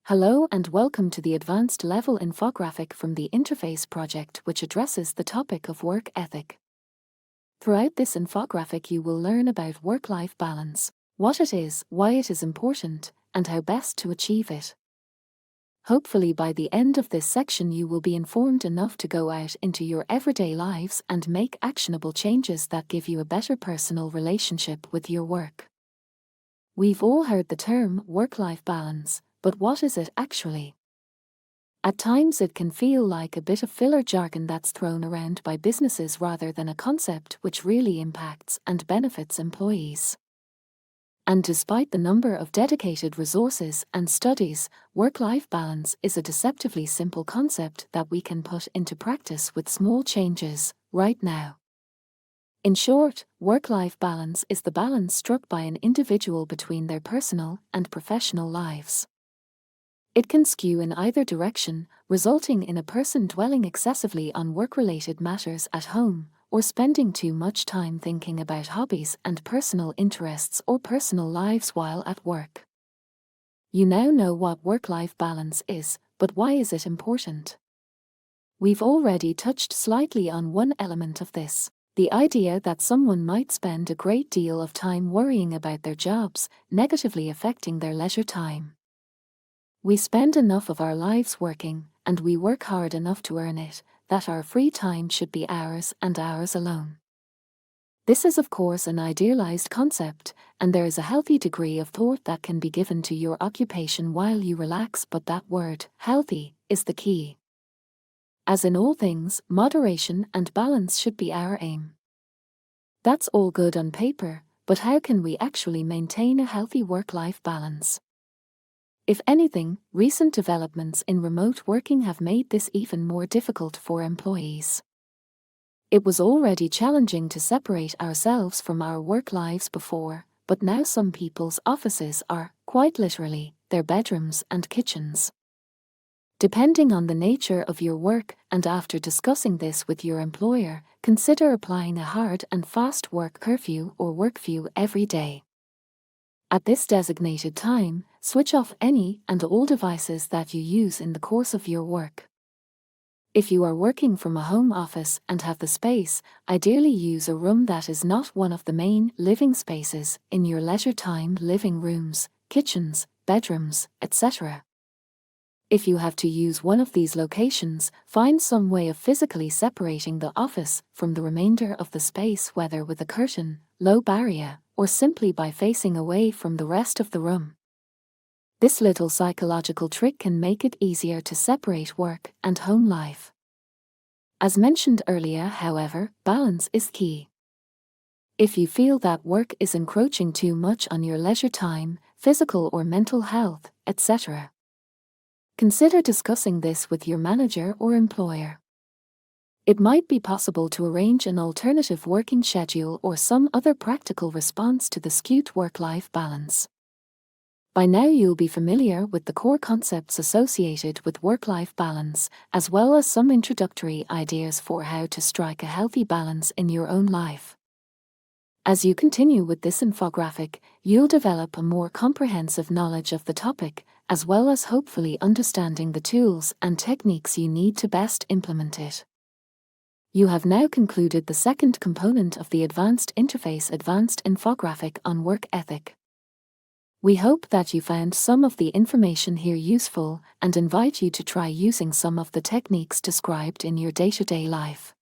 Hello and welcome to the Advanced Level Infographic from the Interface Project, which addresses the topic of work ethic. Throughout this infographic you will learn about work-life balance, what it is, why it is important, and how best to achieve it. Hopefully by the end of this section you will be informed enough to go out into your everyday lives and make actionable changes that give you a better personal relationship with your work. We've all heard the term work-life balance, but what is it actually? At times it can feel like a bit of filler jargon that's thrown around by businesses rather than a concept which really impacts and benefits employees. And despite the number of dedicated resources and studies, work-life balance is a deceptively simple concept that we can put into practice with small changes, right now. In short, work-life balance is the balance struck by an individual between their personal and professional lives. It can skew in either direction, resulting in a person dwelling excessively on work-related matters at home, or spending too much time thinking about hobbies and personal interests or personal lives while at work. You now know what work-life balance is, but why is it important? We've already touched slightly on one element of this. The idea that someone might spend a great deal of time worrying about their jobs, negatively affecting their leisure time. We spend enough of our lives working, and we work hard enough to earn it, that our free time should be ours and ours alone. This is of course an idealized concept, and there is a healthy degree of thought that can be given to your occupation while you relax, but that word, healthy, is the key. As in all things, moderation and balance should be our aim. That's all good on paper, but how can we actually maintain a healthy work-life balance? If anything, recent developments in remote working have made this even more difficult for employees. It was already challenging to separate ourselves from our work lives before, but now some people's offices are, quite literally, their bedrooms and kitchens. Depending on the nature of your work, and after discussing this with your employer, consider applying a hard and fast work curfew or workview every day. At this designated time, switch off any and all devices that you use in the course of your work. If you are working from a home office and have the space, ideally use a room that is not one of the main living spaces in your leisure time: living rooms, kitchens, bedrooms, etc. If you have to use one of these locations, find some way of physically separating the office from the remainder of the space, whether with a curtain, low barrier, or simply by facing away from the rest of the room. This little psychological trick can make it easier to separate work and home life. As mentioned earlier, however, balance is key. If you feel that work is encroaching too much on your leisure time, physical or mental health, etc., consider discussing this with your manager or employer. It might be possible to arrange an alternative working schedule or some other practical response to the skewed work-life balance. By now you'll be familiar with the core concepts associated with work-life balance, as well as some introductory ideas for how to strike a healthy balance in your own life. As you continue with this infographic, you'll develop a more comprehensive knowledge of the topic, as well as hopefully understanding the tools and techniques you need to best implement it. You have now concluded the second component of the Advanced Interface Advanced Infographic on work ethic. We hope that you found some of the information here useful and invite you to try using some of the techniques described in your day-to-day life.